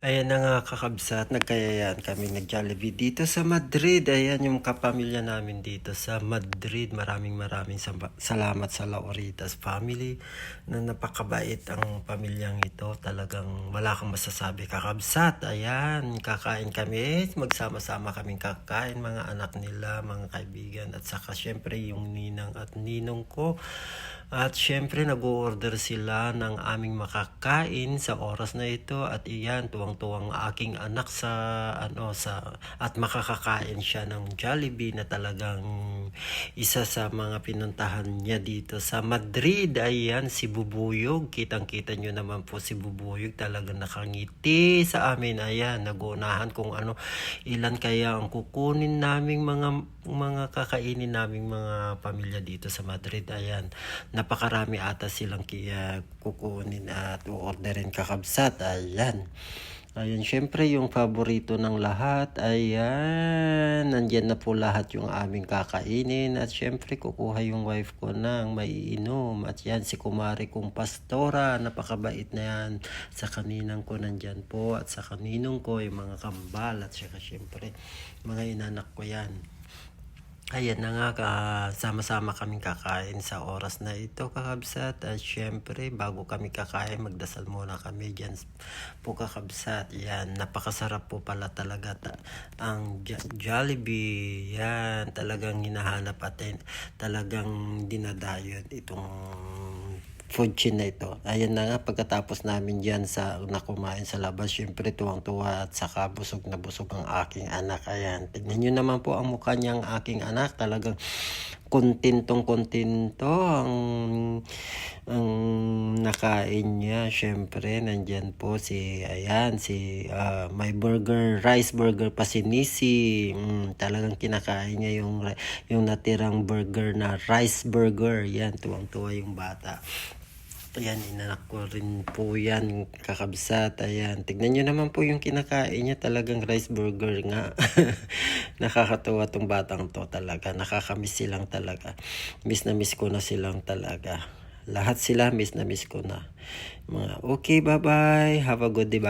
Ayan na nga kakabsat, nagkayayaan kami nag-Jollibee dito sa Madrid. Ayan yung kapamilya namin dito sa Madrid. Maraming salamat sa Lauritas family na napakabait ang pamilyang ito. Talagang wala kang masasabi kakabsat. Ayan, kakain kami. Magsama-sama kaming kakain, mga anak nila, mga kaibigan. At saka syempre yung ninang at ninong ko. At syempre nag-order sila ng aming makakain sa oras na ito at iyan tuwang-tuwang aking anak at makakakain siya ng Jollibee na talagang isa sa mga pinuntahan niya dito sa Madrid. Ayan si Bubuyog, kitang-kita nyo naman po si Bubuyog, talagang nakangiti sa amin. Ayan, nagunahan kung ilan kaya ang kukunin naming mga kakainin naming mga pamilya dito sa Madrid. Ayan, napakarami ata silang kukunin at orderin kakabsat. Ayan. Ayan, syempre yung paborito ng lahat. Ayan, nandyan na po lahat yung aming kakainin. At syempre kukuha yung wife ko ng maiinom. At yan, si kumari kong pastora. Napakabait na yan. Sa kaninang ko nandyan po. At sa kaninong ko yung mga kambal. At syempre mga inanak ko yan. Ayan na nga, sama-sama kaming kakain sa oras na ito kakabsat. At syempre, bago kami kakain, magdasal muna kami dyan po kakabsat. Yan, napakasarap po pala talaga ang Jollibee. Yan, talagang hinahanap at talagang dinadayon itong food chain na ito. Ayan na nga, pagkatapos namin dyan nakumain sa labas, syempre tuwang-tuwa at saka busog na busog ang aking anak. Ayan, tignan nyo naman po ang mukha niyang aking anak. Talagang kontentong ang nakain niya. Syempre, nandyan po may rice burger pa si Nisi. Talagang kinakain niya yung natirang burger na rice burger. Yan, tuwang-tuwa yung bata. Ayan, inanak ko rin po yan kakabsat. Ayan, tignan nyo naman po yung kinakain niya, talagang rice burger nga. Nakakatuwa tong batang to talaga, nakakamiss silang talaga. Miss na miss ko na silang talaga. Lahat sila miss na miss ko na. Okay, bye bye, have a good day.